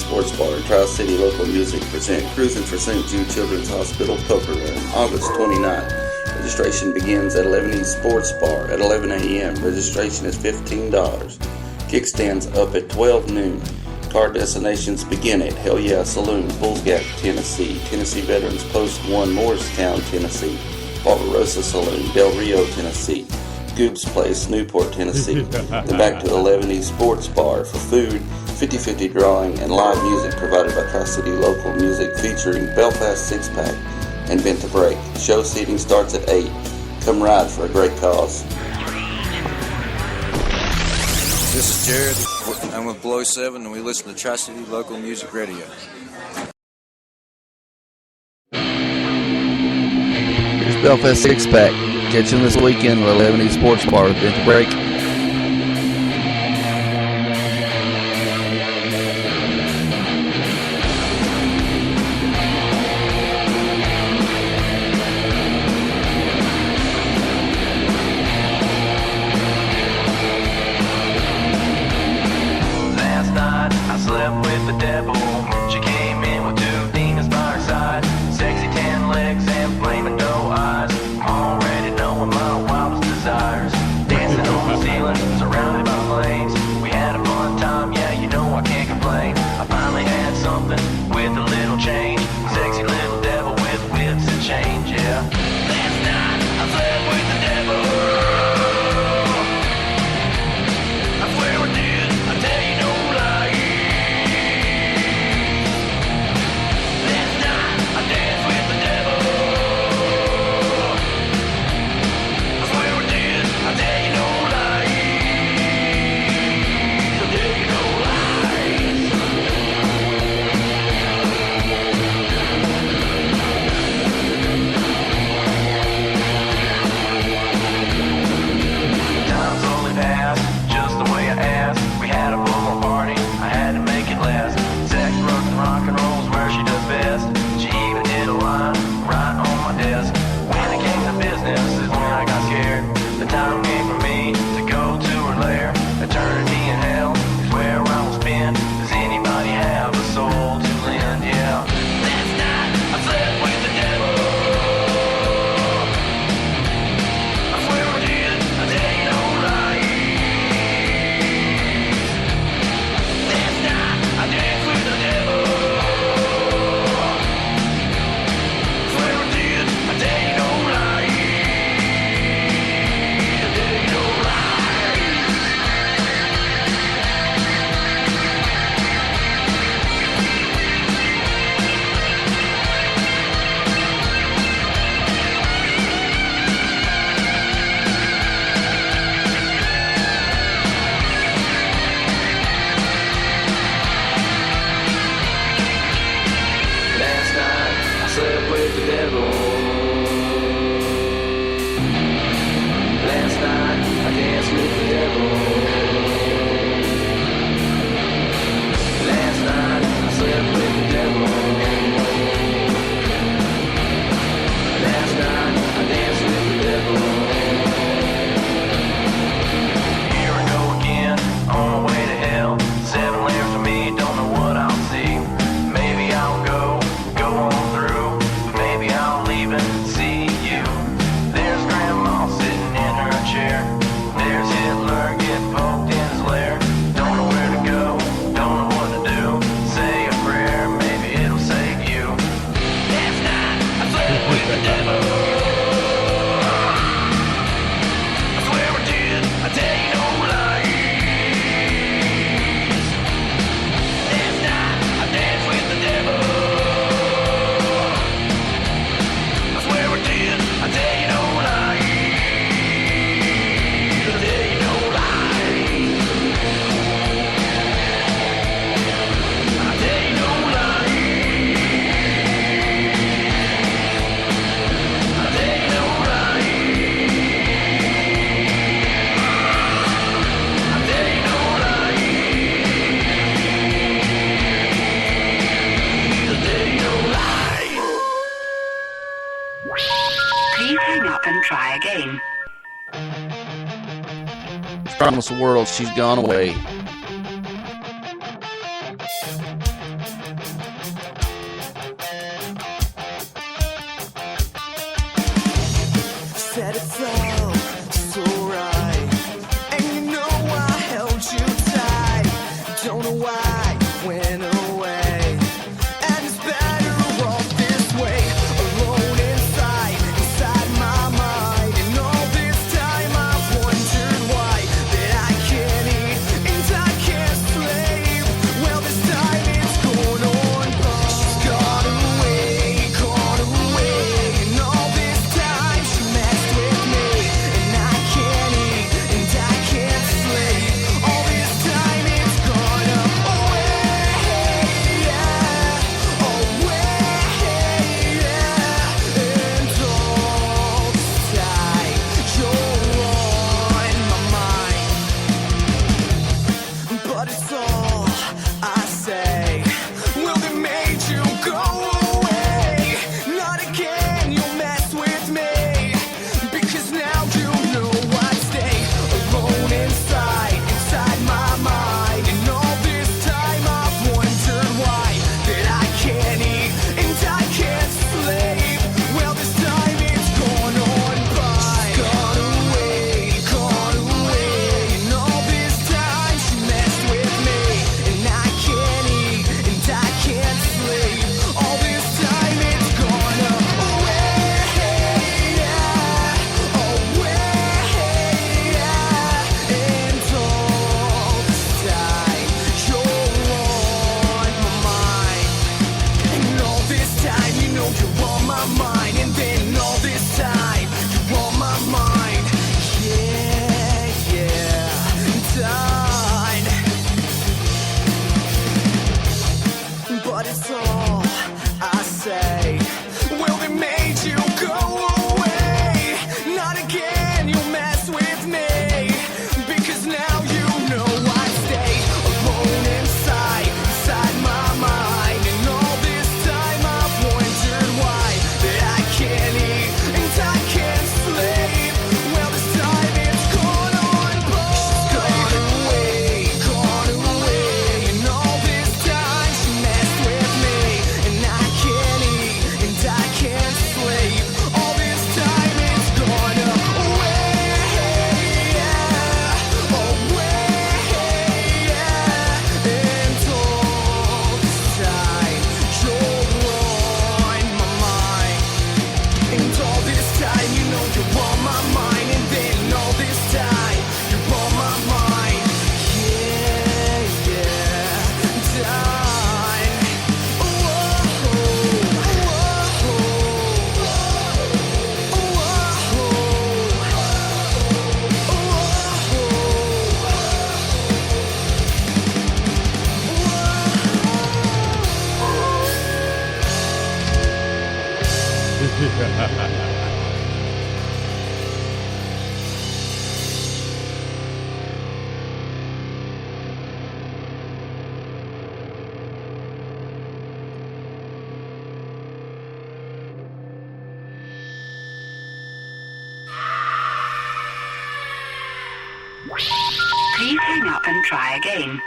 Sports Bar and Tri-City Local Music present Cruising for St. Jude Children's Hospital Poker Room, August 29th. Registration begins at 11 Sports Bar at 11 a.m. Registration is $15. Kickstands up at 12 noon. Car destinations begin at Hell Yeah Saloon, Bulls Gap, Tennessee, Tennessee Veterans Post 1, Morristown, Tennessee, Barbarossa Saloon, Del Rio, Tennessee, Goob's Place, Newport, Tennessee. Then back to the 11 Sports Bar for food, 50-50 drawing, and live music provided by Tri-City Local Music featuring Belfast Six Pack and Vent to Break. Show seating starts at 8. Come ride for a great cause. This is Jared. I'm with Blow 7, and we listen to Tri-City Local Music Radio. Here's Belfast Six Pack. Catch them this weekend at 11 Sports Bar. Vent to Break. Promise the world she's gone away. mind, and then all this time you on my mind. Yeah, done. But it's all I say. Well, they made you go away. Not again, you mess with me. Because now you know I stay alone inside my mind. And all this time I've wondered why that I can't eat and I can't sleep. Well, this time it's gone on by. She's gone away. And all this time she messed with me. And I can't eat and I can't sleep. All this time it's gone away. And all this time you're on my mind. And all this time you know you're on my mind. And then all this time you're on my mind. Yeah, done. Please hang up and try again.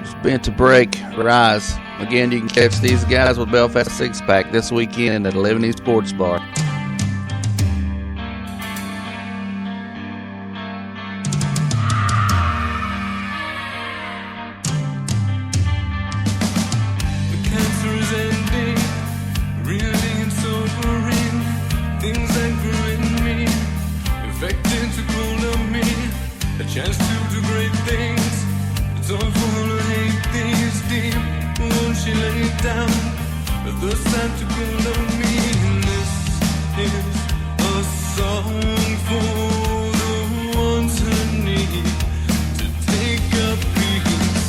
Spent to break, rise. Again, you can catch these guys with Belfast Six Pack this weekend at 11 East Sports Bar. The cancer is ending, reeling and sobering. Things that grew in me, infected to hold of me. A chance to do great things. It's all full of hate these deep. Won't she lay it down? The time to hold of me. And this is a song for the ones who need to take a piece.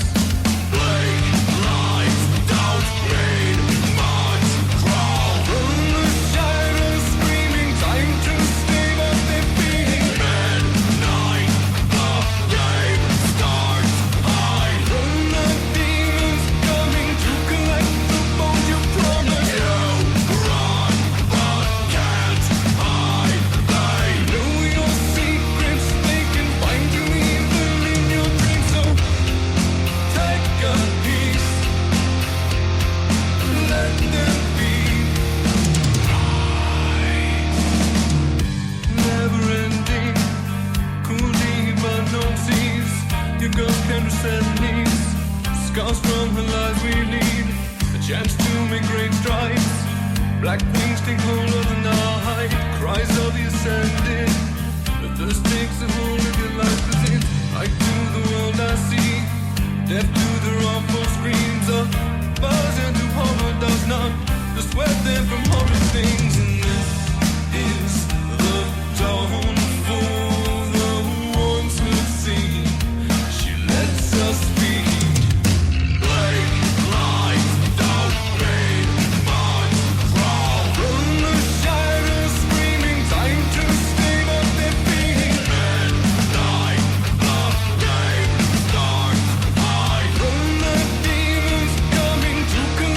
Blake lies without pain, much crawl from the shadows, screaming, time to stave up their feet. Midnight, the game starts high. From the demons coming to collect the bones you promised. You run, but can't hide. They know your secrets, they can find you even in your dreams. So take a piece, let them be. Never ending, cool deep unknown seas. Your girl can reset knees. Scars from the lives we lead. A chance to make great strides. Black wings take hold of the night. Cries of the ascended. The thirst takes a hold of your life within. Light to the world I see. Deaf to the awful screams of buzz into horror does not dissuade them from horrid things. And this is the dawn for the ones who see. She lets us be. Blake lies without pain, much crawl from the shadows, screaming, time to stave up their feet. Midnight, the game starts high. From the demons coming to collect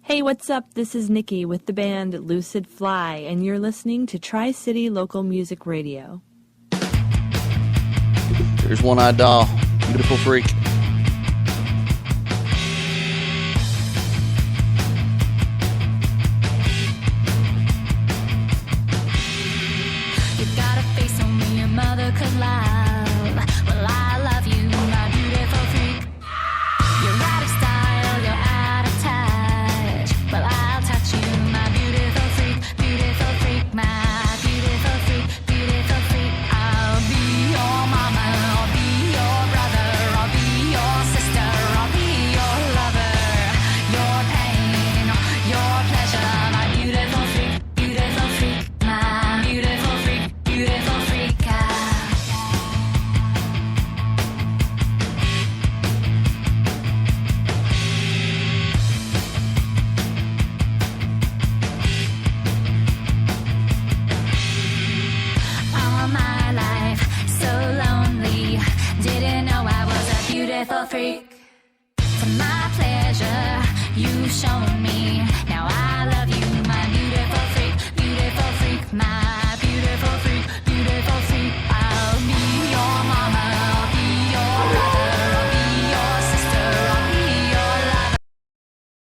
Hey, what's up? This is Nikki with the band Lucid Fly, and you're listening to Tri-City Local Music Radio. Here's One-Eyed Doll, Beautiful Freak. You got a face only your mother could love. Well, I love you, my beautiful freak. You're out of style, you're out of touch. Well, I'll touch you, my beautiful freak, my beautiful freak, beautiful freak. I'll be your mama, I'll be your brother, I'll be your sister, I'll be your lover. Your pain, your pleasure, my beautiful freak, my beautiful freak, beautiful freak. All my life, so lonely. Didn't know I was a beautiful freak. For my pleasure, you've shown me. Now